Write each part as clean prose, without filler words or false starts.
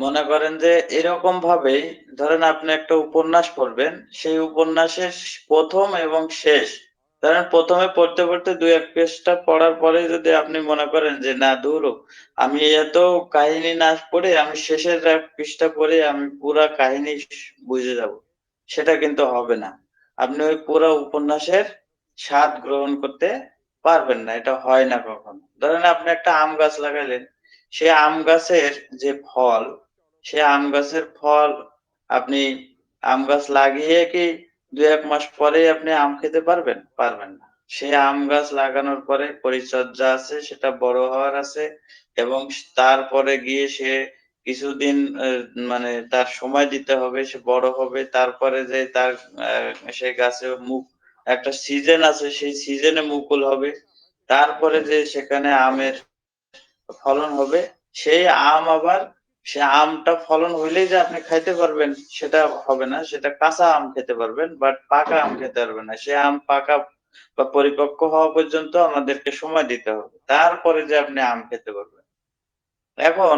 মনে করেন যে এরকম ভাবেই ধরেন আপনি একটা উপন্যাস পড়বেন, সেই উপন্যাসের ১ম এবং শেষ ধরেন ১ম এ পড়তে, পড়তে ২-১ পৃষ্ঠা পড়ার পরে যদি আপনি মনে করেন যে না ধুরো আমি এত কাহিনী না পড়ে আমি শেষের ১ পৃষ্ঠা পড়ে আমি পুরা কাহিনী বুঝে যাবো। সেটা কিন্তু হবে না। আপনি ওই পুরা উপন্যাসের স্বাদ গ্রহণ করতে পারবেন না। এটা হয় না কখনো। ধরেন আপনি একটা আম গাছ লাগাইলেন, সেই আম গাছের যে ফল, সে আম গাছের ফল আপনি আম গাছ লাগিয়ে কি ২-১ মাস পরেই আপনি আম খেতে পারবেন? পারবেন না। সে আম গাছ লাগানোর পরে পরিচর্যা আছে, সেটা বড় হওয়ার আছে এবং তারপরে গিয়ে সে কিছুদিন মানে তার সময় দিতে হবে, সে বড় হবে। তারপরে যেয়ে তার সেই গাছে একটা সিজন আছে, সেই সিজনে মুকুল হবে। তারপরে যেয়ে সেখানে আমের ফলন হবে। সেই আম আবার সে আমটা ফলন হইলেই যে আপনি খাইতে পারবেন সেটা হবে না। সেটা কাঁচা আম খেতে পারবেন। বাট পাকা আম খেতে পারবেন না। সে আম পাকা বা পরিপক্ক হওয়া পর্যন্ত আমাদেরকে সময় দিতে হবে। তারপরে যেয়ে আপনি আম খেতে পারবেন। এখন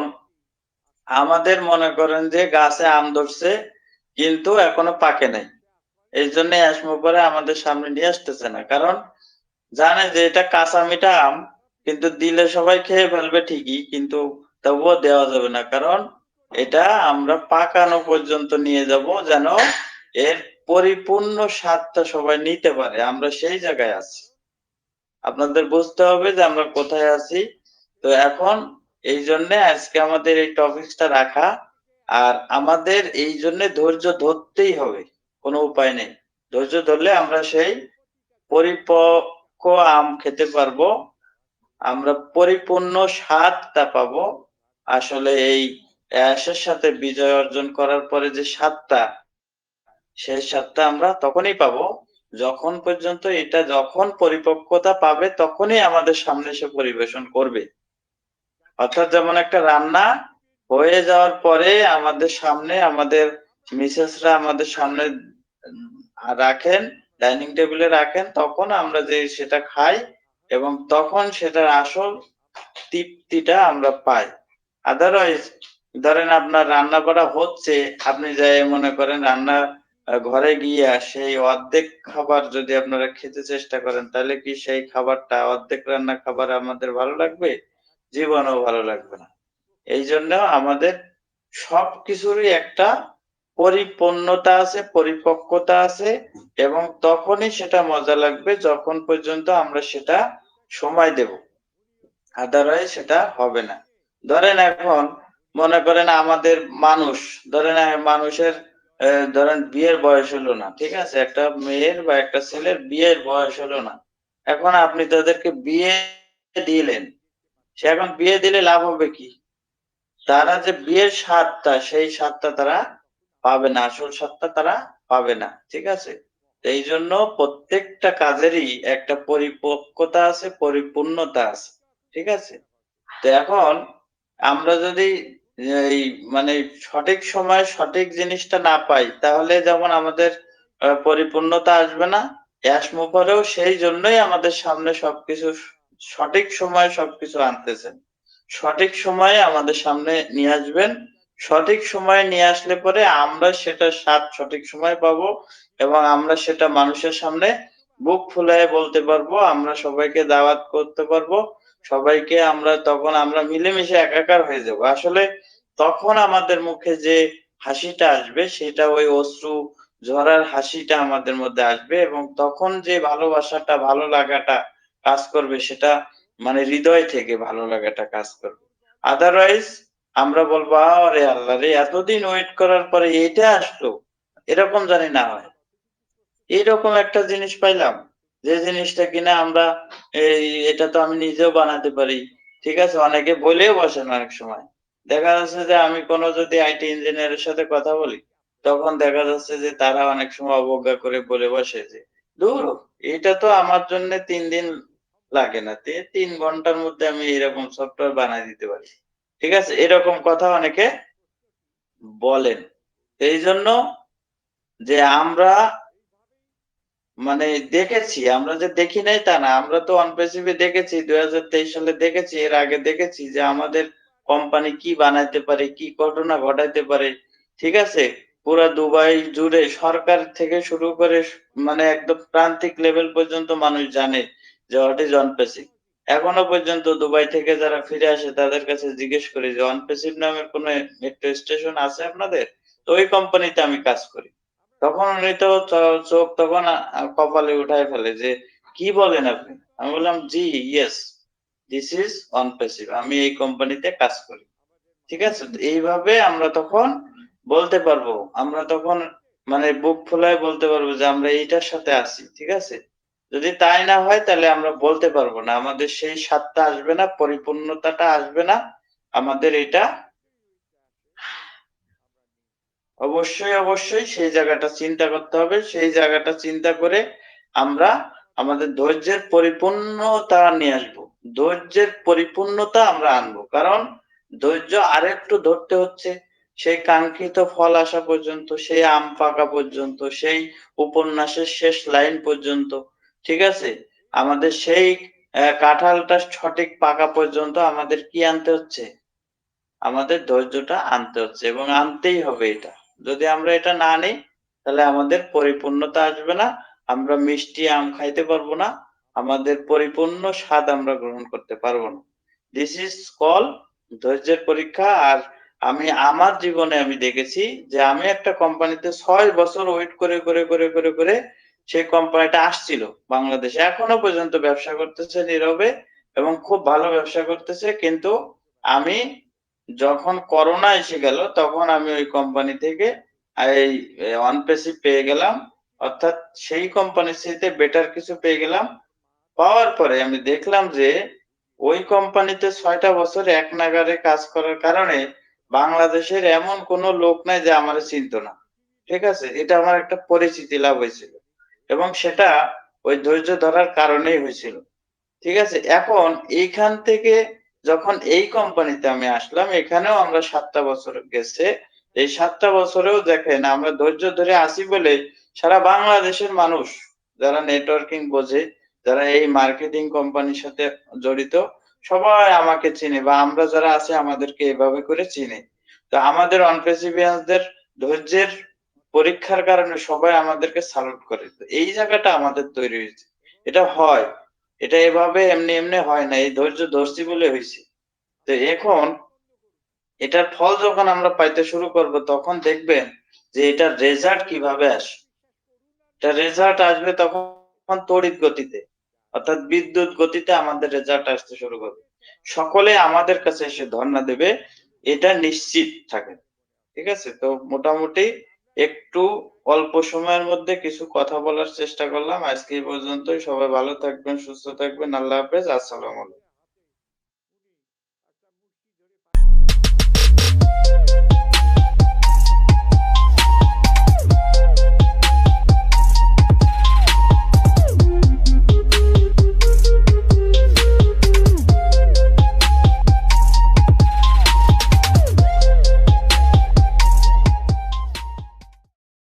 আমাদের মনে করেন যে গাছে আম ধরছে কিন্তু এখনো পাকে নাই। এইজন্য এসমো করে আমাদের সামনে নিয়ে আসতেছে না। কারণ জানে যে এটা কাঁচা মিঠা আম কিন্তু দিলে সবাই খেয়ে ফেলবে ঠিকই কিন্তু তবুও দেওয়া যাবে না। কারণ এটা আমরা পাকানো পর্যন্ত নিয়ে যাব যেন এর পরিপূর্ণ স্বাদটা সবাই নিতে পারে। আমরা সেই জায়গায় আছি। আপনাদের বুঝতে হবে যে আমরা কোথায় আছি। তো এখন এইজন্যে আজকে আমাদের এই টপিকসটা রাখা। আর আমাদের এইজন্যে ধৈর্য ধরতেই হবে। কোনো উপায় নেই। ধৈর্য ধরলে আমরা সেই পরিপক্ক আম খেতে পারবো। আমরা পরিপূর্ণ স্বাদটা পাবো। আসলে এই অ্যাশের সাথে বিজয় অর্জন করার পরে যে স্বাদটা, সেই স্বাদটা আমরা তখনই পাবো যখন পর্যন্ত এটা যখন পরিপক্কতা পাবে তখনই আমাদের সামনে এসে পরিবেশন করবে। অর্থাৎ যেমন একটা রান্না হয়ে যাওয়ার পরে আমাদের সামনে আমাদের মিসেসরা আমাদের সামনে রাখেন, ডাইনিং টেবিলে রাখেন তখন আমরা যে সেটা খাই এবং তখন সেটার আসল তৃপ্তিটা আমরা পাই। আদারওয়াইজ ধরেন আপনার রান্না করা হচ্ছে, আপনি যাই মনে করেন রান্না ঘরে গিয়া সেই অর্ধেক খাবার যদি আপনারা খেতে চেষ্টা করেন তাহলে কি সেই খাবারটা অর্ধেক রান্না খাবার আমাদের ভালো লাগবে? জীবনেও ভালো লাগবে না। এইজন্য আমাদের সবকিছুরই একটা পরিপূর্ণতা আছে, পরিপক্কতা আছে এবং তখনই সেটা মজা লাগবে যখন পর্যন্ত আমরা সেটা সময় দেব। আদারওয়াইজ সেটা হবে না। ধরেন এখন মনে করেন আমাদের মানুষ, ধরেন মানুষের ধরেন বিয়ের বয়স হলো না। ঠিক আছে? একটা মেয়ের বা একটা ছেলের বিয়ের বয়স হলো না। এখন আপনি তাদেরকে বিয়ে দিলেন। সে এখন বিয়ে দিলে লাভ হবে কি? তারা যে বিয়ের স্বাদটা সেই স্বাদটা তারা পাবে না। আসল স্বাদটা তারা পাবে না। ঠিক আছে? এই জন্য প্রত্যেকটা কাজেরই একটা পরিপক্কতা আছে, পরিপূর্ণতা আছে। ঠিক আছে? তো এখন আমরা যদি এই মানে সঠিক সময়ে সঠিক জিনিসটা না পাই তাহলে যেমন আমাদের পরিপূর্ণতা আসবে না। এসমো করেও সেই জন্যই আমাদের সামনে সবকিছু সঠিক সময়ে সবকিছু আনতেছেন। সঠিক সময়ে আমাদের সামনে নিয়ে আসবেন। সঠিক সময়ে নিয়ে আসলে পরে আমরা সেটার স্বাদ সঠিক সময়ে পাবো এবং আমরা সেটা মানুষের সামনে বুক ফুলায়ে বলতে পারবো। আমরা সবাইকে দাওয়াত করতে পারবো। সবাইকে তখন আমরা মিলেমিশে একাকার হয়ে যাবো। আসলে তখন আমাদের মুখে যে হাসিটা আসবে সেটা ওই অশ্রু ঝরার হাসিটা আমাদের মধ্যে আসবে এবং তখন যে ভালোবাসাটা, ভালো লাগাটা কাজ করবে সেটা মানে হৃদয় থেকে ভালো লাগাটা কাজ করবে। আদারওয়াইজ আমরা বলবো, "আরে আল্লাহ রে! এতদিন ওয়েট করার পরে এইটা আসলো।" এরকম জানি না হয়। এইরকম একটা জিনিস পাইলাম, যে জিনিসটা কিনা আমরা এটা তো আমি নিজেও বানাতে পারি। ঠিক আছে? অনেকে বলেও বসেন অনেক সময়। দেখা যাচ্ছে যে আমি কোনো যদি আইটি ইঞ্জিনিয়ারের সাথে কথা বলি, তখন দেখা যাচ্ছে যে তারা অনেক সময় অবজ্ঞা করে বলে বসে যে, "ধুর! এটা তো আমার জন্যে ৩ দিন লাগে না। ৩ ঘন্টার মধ্যে আমি এরকম সফটওয়্যার বানায় দিতে পারি।" ঠিক আছে? এরকম কথা অনেকে বলেন। এইজন্য যে আমরা মানে দেখেছি, আমরা যে দেখি নাই তা না। আমরা তো অন প্যাসিভে দেখেছি ২০২৩ সালে দেখেছি, এর আগে দেখেছি যে আমাদের কোম্পানি কি বানাইতে পারে, কি ঘটনা ঘটাইতে পারে, ঠিক আছে? পুরা দুবাই জুড়ে সরকার থেকে শুরু করে মানে একদম প্রান্তিক লেভেল পর্যন্ত মানুষ জানে যে হোয়াট ইজ অনপ্যাসিভ। এখনো পর্যন্ত দুবাই থেকে যারা ফিরে আসে তাদের কাছে জিজ্ঞেস করি যে অনপ্যাসিভ নামের কোনো মেট্রো স্টেশন আছে আপনাদের? তো ওই কোম্পানিতে আমি কাজ করি। তখন উনি তো চোখ তখন কপালে উঠায় ফেলে যে কি বলেন আপনি? আমি বললাম জি ইয়েস দিস ইজ অনপ্যাসিভ, আমি এই কোম্পানিতে কাজ করি। ঠিক আছে? তো এইভাবে আমরা তখন বলতে পারবো, আমরা তখন মানে বুক ফুলায় বলতে পারবো যে আমরা এইটার সাথে আছি। ঠিক আছে? যদি তাই না হয় তাহলে আমরা বলতে পারবো না, আমাদের সেই স্বাদটা আসবে না, পরিপূর্ণতাটা আসবে না। আমাদের এটা অবশ্যই সেই জায়গাটা চিন্তা করতে হবে। সেই জায়গাটা চিন্তা করে আমরা আমাদের ধৈর্যের পরিপূর্ণতা নিয়ে আসবো। ধৈর্যের পরিপূর্ণতা আমরা আনবো। কারণ ধৈর্য আরেকটু ধরতে হচ্ছে। সেই কাঙ্ক্ষিত ফল আসা পর্যন্ত, সেই আম পাকা পর্যন্ত, সেই উপন্যাসের শেষ লাইন পর্যন্ত। ঠিক আছে? আমাদের সেই কাঁঠালটা সঠিক পাকা পর্যন্ত আমাদের কি আনতে হচ্ছে? আমাদের ধৈর্যটা আনতে হচ্ছে এবং আনতেই হবে এটা। যদি আমরা এটা না নিই তাহলে আমাদের পরিপূর্ণতা আসবে না। আমরা মিষ্টি আম খাইতে পারবো না। আমাদের পরিপূর্ণ স্বাদ আমরা গ্রহণ করতে পারবো না। দিস ইজ কল ধৈর্যের পরীক্ষা। আর আমি আমার জীবনে আমি দেখেছি যে আমি একটা কোম্পানিতে ৬ বছর ওয়েট করে সেই কোম্পানিটা আসছিল বাংলাদেশে। এখনো পর্যন্ত ব্যবসা করতেছে নীরবে এবং খুব ভালো ব্যবসা করতেছে। কিন্তু আমি যখন করোনা এসে গেল তখন আমি ওই কোম্পানি থেকে এই অনপেসিভ পেয়ে গেলাম। অর্থাৎ সেই কোম্পানির চাইতে বেটার কিছু পেয়ে গেলাম। পাওয়ার পরে আমি দেখলাম যে ওই কোম্পানিতে ৬টা বছর এক নাগাড়ে কাজ করার কারণে বাংলাদেশের এমন কোনো লোক নাই যে আমারে চিনত না। ঠিক আছে? এটা আমার একটা পরিচিতি লাভ হয়েছিল। এবং সেটা ওই ধৈর্য ধরার কারণেই হয়েছিল। ঠিক আছে? এখন এইখান থেকে যখন এই কোম্পানিতে আমি আসলাম, এখানেও আমরা ৭টা বছর গেছে। এই ৭টা বছরেও দেখেন আমরা ধৈর্য ধরে আছি বলে সারা বাংলাদেশের মানুষ যারা নেটওয়ার্কিং বোঝে, যারা এই মার্কেটিং কোম্পানির সাথে জড়িত, সবাই আমাকে চিনে বা আমরা যারা আছি আমাদেরকে এভাবে করে চিনে। তো আমাদের অনপ্রেসিভিয়ানসদের ধৈর্যের পরীক্ষার কারণে সবাই আমাদেরকে স্যালুট করে। তো এই জায়গাটা আমাদের তৈরি হয়েছে। এটা হয়। এটা এভাবে এমনি হয় না। এই ধৈর্য ধরছি বলে হইছে। তো এখন এটার ফল যখন আমরা পাইতে শুরু করব তখন দেখবেন যে এটার রেজাল্ট কিভাবে আসে। এটার রেজাল্ট আসবে তখন তড়িৎ গতিতে। অর্থাৎ বিদ্যুৎ গতিতে আমাদের রেজাল্ট আসতে শুরু করবে। সকলে আমাদের কাছে এসে ধর্ণা দেবে। এটা নিশ্চিত থাকেন। ঠিক আছে? তো মোটামুটি একটু অল্প সময়ের মধ্যে কিছু কথা বলার চেষ্টা করলাম। আজকে এই পর্যন্তই। সবাই ভালো থাকবেন, সুস্থ থাকবেন। আল্লাহ হাফেজ। আসসালামু আলাইকুম।